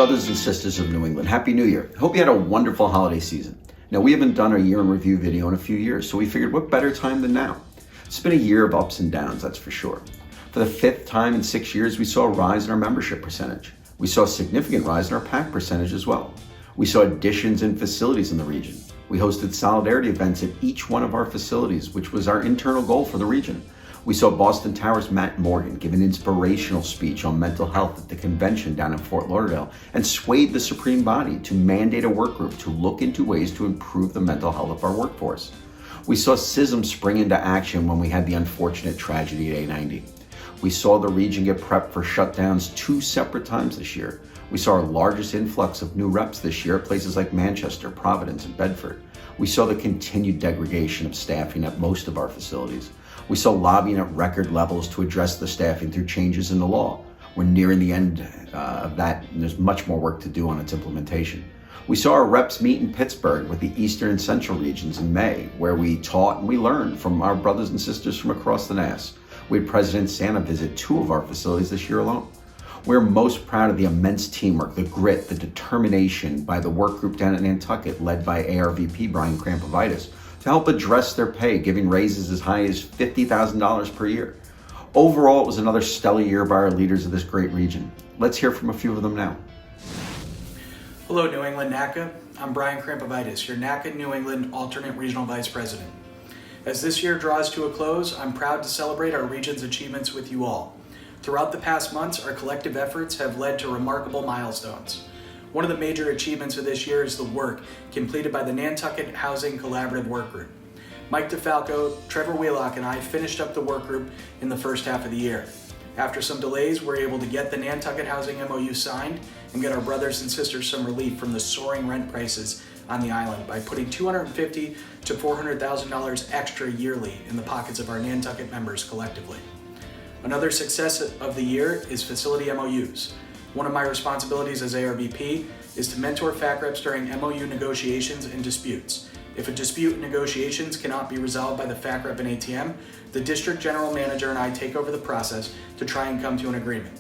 brothers and sisters of New England, Happy New Year. Hope you had a wonderful holiday season. Now, we haven't done our year in review video in a few years, so we figured what better time than now. It's been a year of ups and downs, that's for sure. For the fifth time in 6 years, we saw a rise in our membership percentage. We saw a significant rise in our PAC percentage as well. We saw additions in facilities in the region. We hosted solidarity events at each one of our facilities, which was our internal goal for the region. We saw Boston Tower's Matt Morgan give an inspirational speech on mental health at the convention down in Fort Lauderdale and swayed the Supreme Body to mandate a work group to look into ways to improve the mental health of our workforce. We saw CISM spring into action when we had the unfortunate tragedy at A90. We saw the region get prepped for shutdowns 2 separate times this year. We saw our largest influx of new reps this year at places like Manchester, Providence, and Bedford. We saw the continued degradation of staffing at most of our facilities. We saw lobbying at record levels to address the staffing through changes in the law. We're nearing the end of that, and there's much more work to do on its implementation. We saw our reps meet in Pittsburgh with the Eastern and Central regions in May, where we taught and we learned from our brothers and sisters from across the NAS. We had President Santa visit 2 of our facilities this year alone. We're most proud of the immense teamwork, the grit, the determination by the work group down at Nantucket, led by ARVP Brian Krampovitis, to help address their pay, giving raises as high as $50,000 per year. Overall, it was another stellar year by our leaders of this great region. Let's hear from a few of them now. Hello, New England NATCA. I'm Brian Krampovitis, your NATCA New England Alternate Regional Vice President. As this year draws to a close, I'm proud to celebrate our region's achievements with you all. Throughout the past months, our collective efforts have led to remarkable milestones. One of the major achievements of this year is the work completed by the Nantucket Housing Collaborative Work Group. Mike DeFalco, Trevor Wheelock, and I finished up the work group in the first half of the year. After some delays, we're able to get the Nantucket Housing MOU signed and get our brothers and sisters some relief from the soaring rent prices on the island by putting $250,000 to $400,000 extra yearly in the pockets of our Nantucket members collectively. Another success of the year is facility MOUs. One of my responsibilities as ARVP is to mentor FAC reps during MOU negotiations and disputes. If a dispute in negotiations cannot be resolved by the FAC rep and ATM, the district general manager and I take over the process to try and come to an agreement.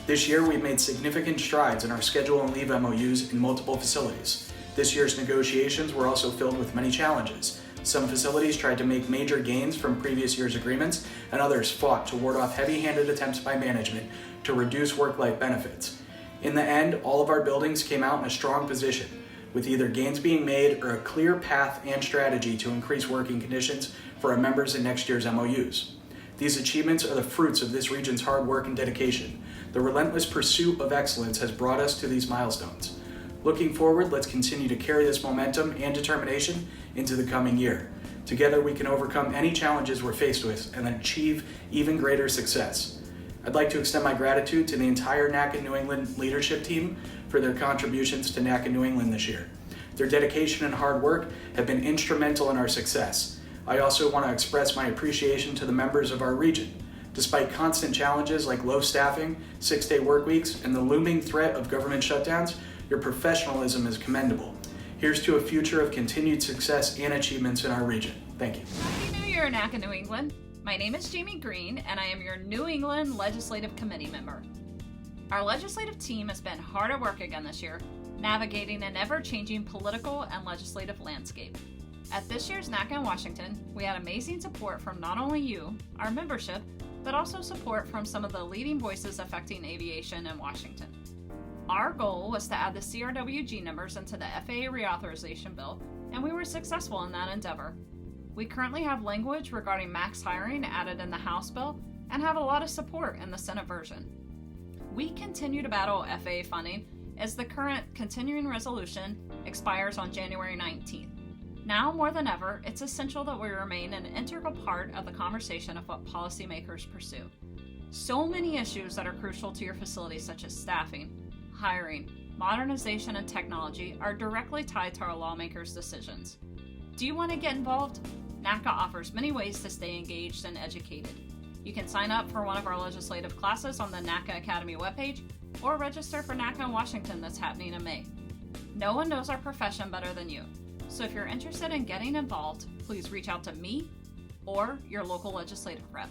This year, we've made significant strides in our schedule and leave MOUs in multiple facilities. This year's negotiations were also filled with many challenges. Some facilities tried to make major gains from previous year's agreements, and others fought to ward off heavy-handed attempts by management to reduce work-life benefits. In the end, all of our buildings came out in a strong position, with either gains being made or a clear path and strategy to increase working conditions for our members in next year's MOUs. These achievements are the fruits of this region's hard work and dedication. The relentless pursuit of excellence has brought us to these milestones. Looking forward, let's continue to carry this momentum and determination into the coming year. Together, we can overcome any challenges we're faced with and achieve even greater success. I'd like to extend my gratitude to the entire NACA New England leadership team for their contributions to NACA New England this year. Their dedication and hard work have been instrumental in our success. I also want to express my appreciation to the members of our region. Despite constant challenges like low staffing, 6-day work weeks, and the looming threat of government shutdowns, your professionalism is commendable. Here's to a future of continued success and achievements in our region. Thank you. Happy New Year, NACA New England. My name is Jamie Green, and I am your New England Legislative Committee member. Our legislative team has been hard at work again this year, navigating an ever-changing political and legislative landscape. At this year's NACA in Washington, we had amazing support from not only you, our membership, but also support from some of the leading voices affecting aviation in Washington. Our goal was to add the CRWG numbers into the FAA reauthorization bill, and we were successful in that endeavor. We currently have language regarding max hiring added in the House bill and have a lot of support in the Senate version. We continue to battle FAA funding as the current continuing resolution expires on January 19th. Now more than ever, it's essential that we remain an integral part of the conversation of what policymakers pursue. So many issues that are crucial to your facility, such as staffing, hiring, modernization, and technology, are directly tied to our lawmakers' decisions. Do you want to get involved? NACA offers many ways to stay engaged and educated. You can sign up for one of our legislative classes on the NACA Academy webpage, or register for NACA in Washington that's happening in May. No one knows our profession better than you, so if you're interested in getting involved, please reach out to me or your local legislative rep.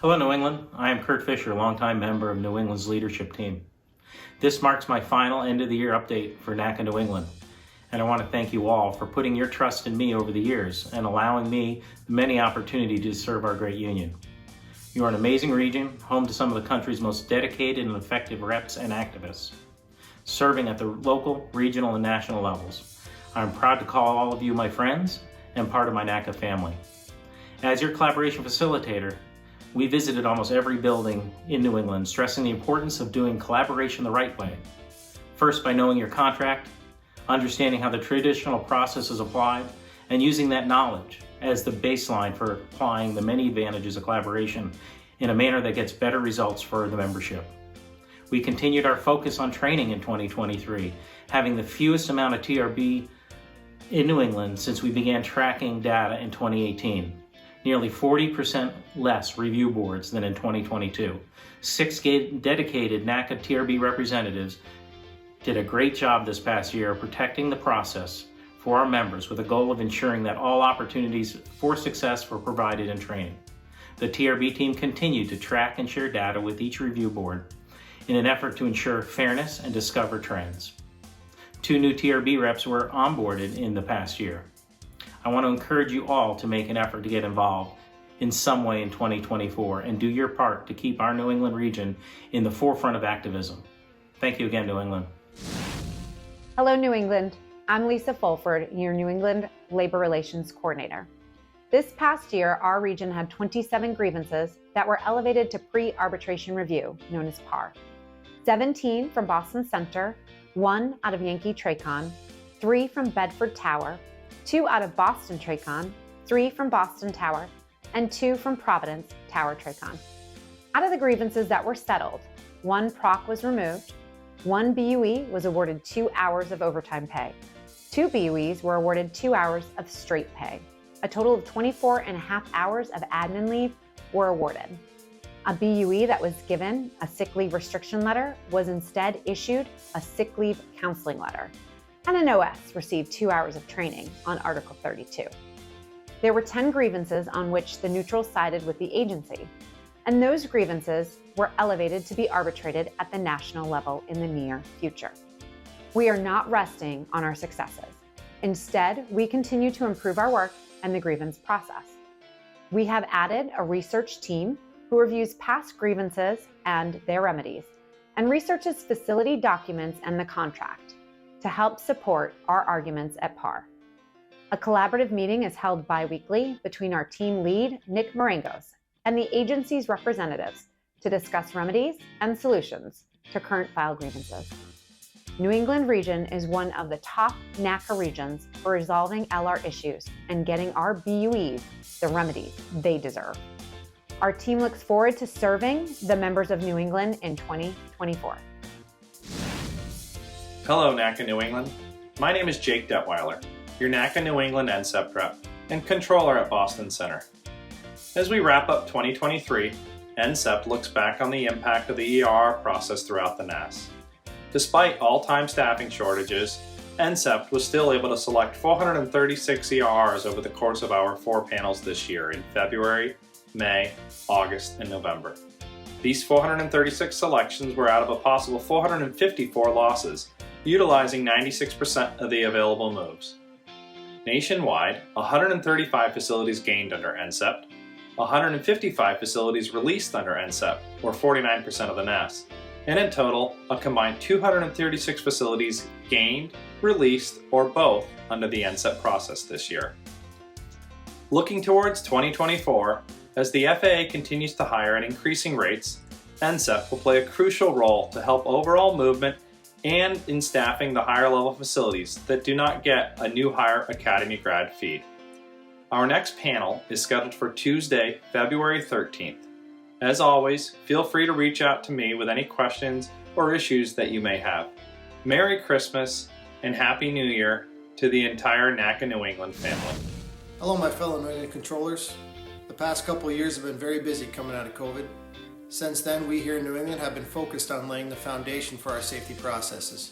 Hello, New England. I am Curt Fischer, longtime member of New England's leadership team. This marks my final end of the year update for NATCA New England, and I want to thank you all for putting your trust in me over the years and allowing me the many opportunities to serve our great union. You are an amazing region, home to some of the country's most dedicated and effective reps and activists, serving at the local, regional, and national levels. I'm proud to call all of you my friends and part of my NATCA family. As your collaboration facilitator, we visited almost every building in New England, stressing the importance of doing collaboration the right way. First, by knowing your contract, understanding how the traditional process is applied, and using that knowledge as the baseline for applying the many advantages of collaboration in a manner that gets better results for the membership. We continued our focus on training in 2023, having the fewest amount of TRB in New England since we began tracking data in 2018. Nearly 40% less review boards than in 2022. 6 dedicated NATCA TRB representatives did a great job this past year of protecting the process for our members with a goal of ensuring that all opportunities for success were provided in training. The TRB team continued to track and share data with each review board in an effort to ensure fairness and discover trends. 2 new TRB reps were onboarded in the past year. I want to encourage you all to make an effort to get involved in some way in 2024 and do your part to keep our New England region in the forefront of activism. Thank you again, New England. Hello, New England. I'm Lisa Fulford, your New England Labor Relations Coordinator. This past year, our region had 27 grievances that were elevated to pre-arbitration review, known as PAR. 17 from Boston Center, 1 out of Yankee Tracon, 3 from Bedford Tower, 2 out of Boston Tracon, 3 from Boston Tower, and 2 from Providence Tower Tracon. Out of the grievances that were settled, 1 proc was removed, 1 BUE was awarded 2 hours of overtime pay, 2 BUEs were awarded 2 hours of straight pay. A total of 24.5 hours of admin leave were awarded. A BUE that was given a sick leave restriction letter was instead issued a sick leave counseling letter. And an OS received 2 hours of training on Article 32. There were 10 grievances on which the neutrals sided with the agency, and those grievances were elevated to be arbitrated at the national level in the near future. We are not resting on our successes. Instead, we continue to improve our work and the grievance process. We have added a research team who reviews past grievances and their remedies, and researches facility documents and the contract to help support our arguments at PAR. A collaborative meeting is held bi-weekly between our team lead, Nick Marangos, and the agency's representatives to discuss remedies and solutions to current file grievances. New England region is one of the top NATCA regions for resolving LR issues and getting our BUEs the remedies they deserve. Our team looks forward to serving the members of New England in 2024. Hello, NATCA New England. My name is Jake Detweiler, your NATCA New England NCEP rep and controller at Boston Center. As we wrap up 2023, NCEP looks back on the impact of the ER process throughout the NAS. Despite all-time staffing shortages, NCEP was still able to select 436 ERs over the course of our 4 panels this year in February, May, August, and November. These 436 selections were out of a possible 454 losses, utilizing 96% of the available moves. Nationwide, 135 facilities gained under NCEP, 155 facilities released under NCEP, or 49% of the NAS, and in total, a combined 236 facilities gained, released, or both under the NCEP process this year. Looking towards 2024, as the FAA continues to hire at increasing rates, NCEP will play a crucial role to help overall movement and in staffing the higher level facilities that do not get a new hire academy grad feed. Our next panel is scheduled for Tuesday, February 13th. As always, feel free to reach out to me with any questions or issues that you may have. Merry Christmas and Happy New Year to the entire NATCA New England family. Hello, my fellow New England controllers. The past couple of years have been very busy coming out of COVID. Since then, we here in New England have been focused on laying the foundation for our safety processes.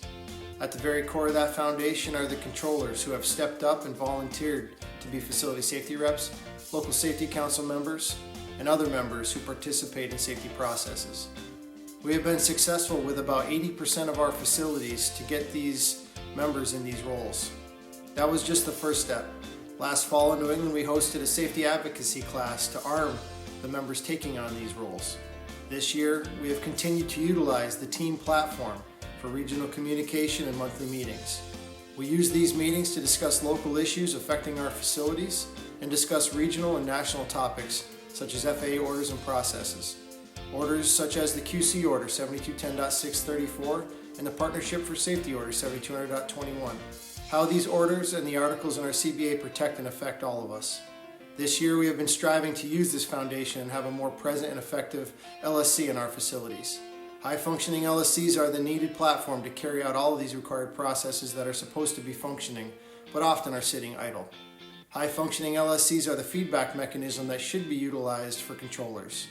At the very core of that foundation are the controllers who have stepped up and volunteered to be facility safety reps, local safety council members, and other members who participate in safety processes. We have been successful with about 80% of our facilities to get these members in these roles. That was just the first step. Last fall in New England, we hosted a safety advocacy class to arm the members taking on these roles. This year, we have continued to utilize the team platform for regional communication and monthly meetings. We use these meetings to discuss local issues affecting our facilities and discuss regional and national topics such as FAA orders and processes. Orders such as the QC Order 7210.634 and the Partnership for Safety Order 7200.21. How these orders and the articles in our CBA protect and affect all of us. This year we have been striving to use this foundation and have a more present and effective LSC in our facilities. High-functioning LSCs are the needed platform to carry out all of these required processes that are supposed to be functioning, but often are sitting idle. High-functioning LSCs are the feedback mechanism that should be utilized for controllers.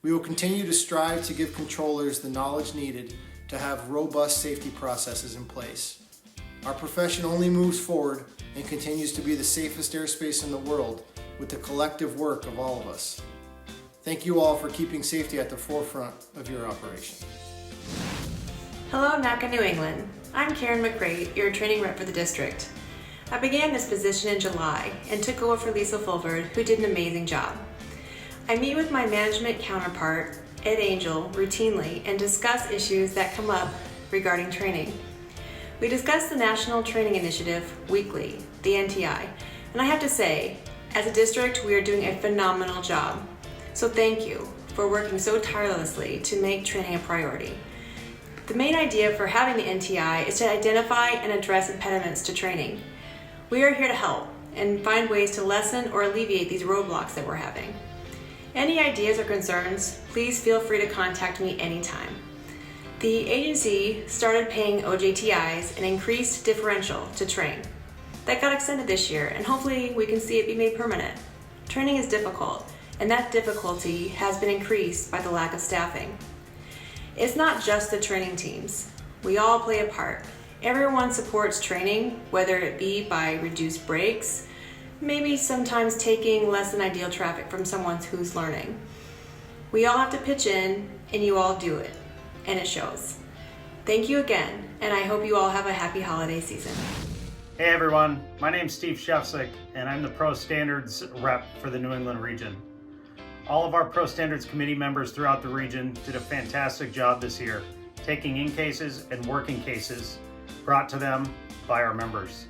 We will continue to strive to give controllers the knowledge needed to have robust safety processes in place. Our profession only moves forward and continues to be the safest airspace in the world with the collective work of all of us. Thank you all for keeping safety at the forefront of your operation. Hello, NATCA New England. I'm Karen McRae, your training rep for the district. I began this position in July and took over for Lisa Fulford, who did an amazing job. I meet with my management counterpart, Ed Angel, routinely and discuss issues that come up regarding training. We discuss the National Training Initiative weekly, the NTI, and I have to say, as a district, we are doing a phenomenal job. So thank you for working so tirelessly to make training a priority. The main idea for having the NTI is to identify and address impediments to training. We are here to help and find ways to lessen or alleviate these roadblocks that we're having. Any ideas or concerns, please feel free to contact me anytime. The agency started paying OJTIs an increased differential to train. That got extended this year, and hopefully we can see it be made permanent. Training is difficult, and that difficulty has been increased by the lack of staffing. It's not just the training teams. We all play a part. Everyone supports training, whether it be by reduced breaks, maybe sometimes taking less than ideal traffic from someone who's learning. We all have to pitch in, and you all do it, and it shows. Thank you again, and I hope you all have a happy holiday season. Hey everyone, my name's Steve Shefsick, and I'm the Pro Standards rep for the New England region. All of our Pro Standards committee members throughout the region did a fantastic job this year, taking in cases and working cases brought to them by our members.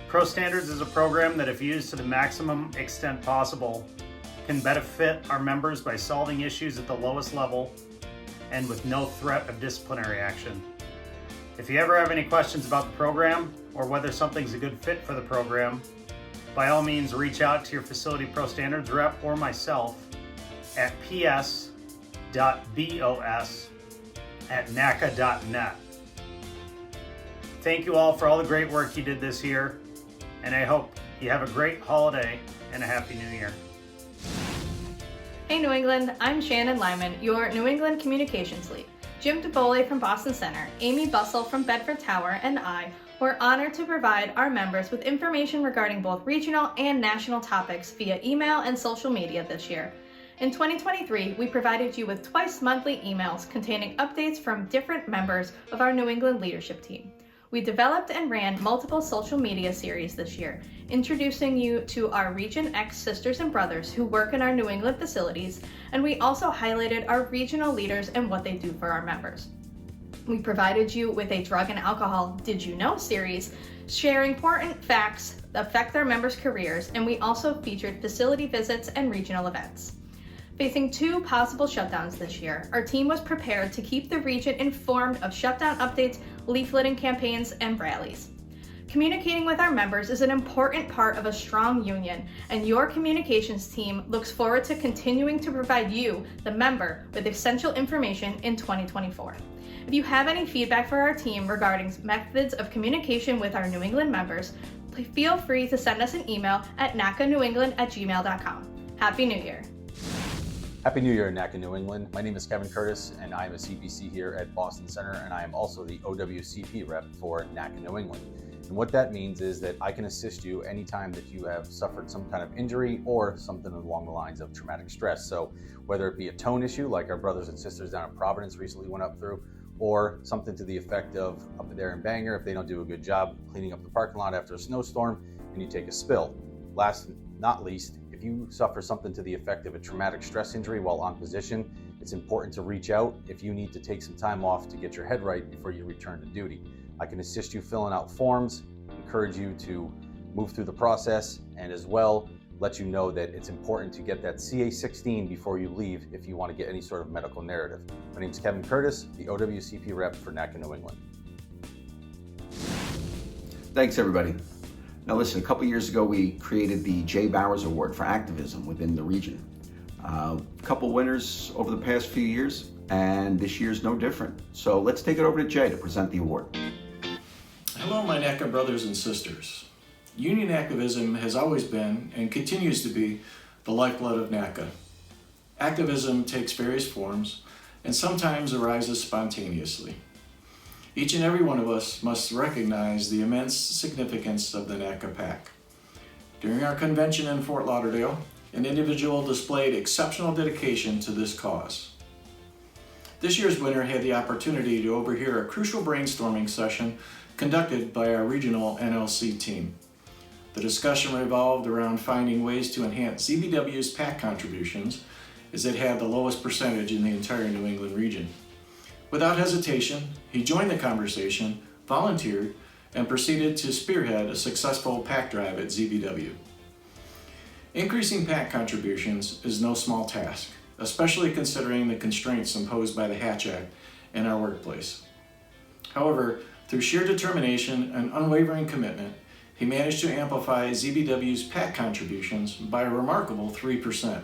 Pro Standards is a program that, if used to the maximum extent possible, can benefit our members by solving issues at the lowest level and with no threat of disciplinary action. If you ever have any questions about the program or whether something's a good fit for the program, by all means reach out to your facility Pro Standards rep or myself at ps.bos@natca.net. Thank you all for all the great work you did this year, and I hope you have a great holiday and a Happy New Year. Hey New England, I'm Shannon Lyman, your New England Communications Lead. Jim DeBole from Boston Center, Amy Bussell from Bedford Tower, and I were honored to provide our members with information regarding both regional and national topics via email and social media this year. In 2023, we provided you with twice monthly emails containing updates from different members of our New England leadership team. We developed and ran multiple social media series this year, introducing you to our Region X sisters and brothers who work in our New England facilities, and we also highlighted our regional leaders and what they do for our members. We provided you with a drug and alcohol Did You Know series, sharing important facts that affect our members' careers, and we also featured facility visits and regional events. Facing 2 possible shutdowns this year, our team was prepared to keep the region informed of shutdown updates, leafleting campaigns, and rallies. Communicating with our members is an important part of a strong union, and your communications team looks forward to continuing to provide you, the member, with essential information in 2024. If you have any feedback for our team regarding methods of communication with our New England members, please feel free to send us an email at natcanewengland@gmail.com. Happy New Year! Happy New Year, NATCA New England. My name is Kevin Curtis, and I am a CPC here at Boston Center, and I am also the OWCP rep for NATCA New England. And And what that means is that I can assist you anytime that you have suffered some kind of injury or something along the lines of traumatic stress. So whether it be a tone issue like our brothers and sisters down in Providence recently went up through, or something to the effect of up there in Bangor, if they don't do a good job cleaning up the parking lot after a snowstorm and you take a spill. Last but not least, if you suffer something to the effect of a traumatic stress injury while on position, it's important to reach out if you need to take some time off to get your head right before you return to duty. I can assist you filling out forms, encourage you to move through the process, and as well let you know that it's important to get that CA-16 before you leave if you want to get any sort of medical narrative. My name is Kevin Curtis, the OWCP rep for NATCA New England. Thanks, everybody. Now listen, a couple years ago, we created the J. Bowers Award for Activism within the region. A couple winners over the past few years, and this year's no different. So let's take it over to Jay to present the award. Hello, my NATCA brothers and sisters. Union activism has always been and continues to be the lifeblood of NATCA. Activism takes various forms and sometimes arises spontaneously. Each and every one of us must recognize the immense significance of the NATCA PAC. During our convention in Fort Lauderdale, an individual displayed exceptional dedication to this cause. This year's winner had the opportunity to overhear a crucial brainstorming session conducted by our regional NLC team. The discussion revolved around finding ways to enhance ZBW's PAC contributions, as it had the lowest percentage in the entire New England region. Without hesitation, he joined the conversation, volunteered, and proceeded to spearhead a successful PAC drive at ZBW. Increasing PAC contributions is no small task, especially considering the constraints imposed by the Hatch Act in our workplace. However, through sheer determination and unwavering commitment, he managed to amplify ZBW's PAC contributions by a remarkable 3%,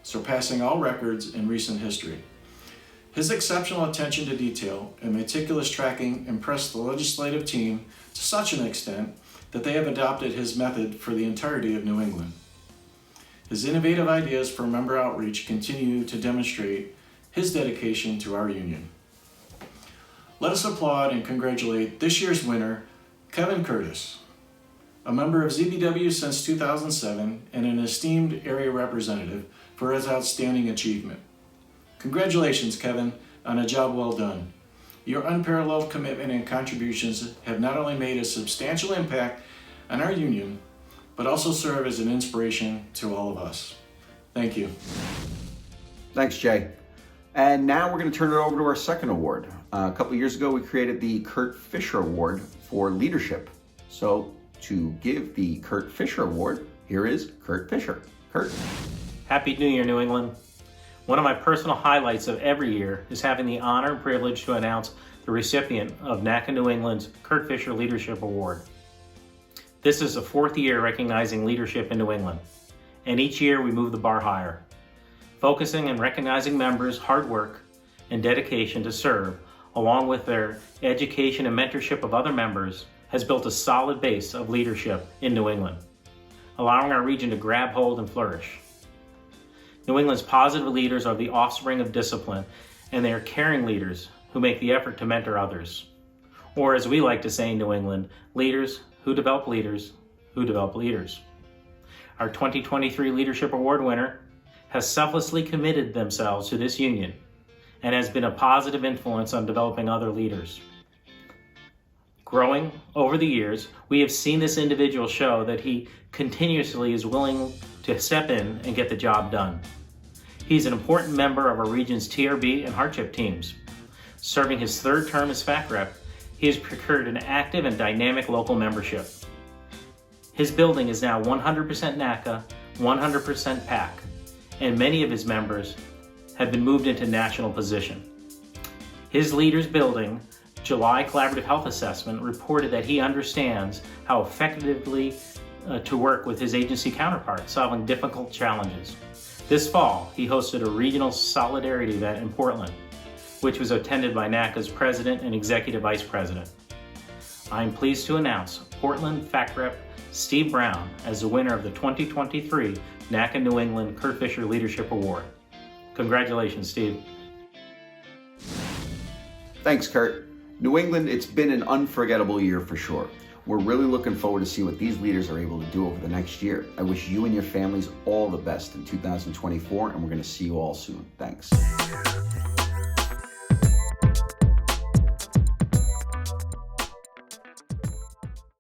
surpassing all records in recent history. His exceptional attention to detail and meticulous tracking impressed the legislative team to such an extent that they have adopted his method for the entirety of New England. His innovative ideas for member outreach continue to demonstrate his dedication to our union. Let us applaud and congratulate this year's winner, Kevin Curtis, a member of ZBW since 2007 and an esteemed area representative, for his outstanding achievement. Congratulations, Kevin, on a job well done. Your unparalleled commitment and contributions have not only made a substantial impact on our union, but also serve as an inspiration to all of us. Thank you. Thanks, Jay. And now we're going to turn it over to our second award. A couple years ago, we created the Curt Fischer Award for Leadership. So to give the Curt Fischer Award, here is Curt Fischer. Curt. Happy New Year, New England. One of my personal highlights of every year is having the honor and privilege to announce the recipient of NATCA New England's Curt Fischer Leadership Award. This is the fourth year recognizing leadership in New England, and each year we move the bar higher, focusing and recognizing members' hard work and dedication to serve, along with their education and mentorship of other members, has built a solid base of leadership in New England, allowing our region to grab hold and flourish. New England's positive leaders are the offspring of discipline, and they are caring leaders who make the effort to mentor others. Or as we like to say in New England, leaders who develop leaders who develop leaders. Our 2023 Leadership Award winner has selflessly committed themselves to this union and has been a positive influence on developing other leaders. Growing over the years, we have seen this individual show that he continuously is willing to step in and get the job done. He's an important member of our region's TRB and hardship teams. Serving his third term as FAC rep, he has procured an active and dynamic local membership. His building is now 100% NATCA, 100% PAC, and many of his members have been moved into national position. His Leaders Building July Collaborative Health Assessment reported that he understands how effectively to work with his agency counterparts, solving difficult challenges. This fall, he hosted a regional solidarity event in Portland, which was attended by NATCA's President and Executive Vice President. I am pleased to announce Portland FAC Rep Steve Brown as the winner of the 2023 NATCA New England Curt Fischer Leadership Award. Congratulations, Steve. Thanks, Curt. New England, it's been an unforgettable year for sure. We're really looking forward to see what these leaders are able to do over the next year. I wish you and your families all the best in 2024, and we're going to see you all soon. Thanks.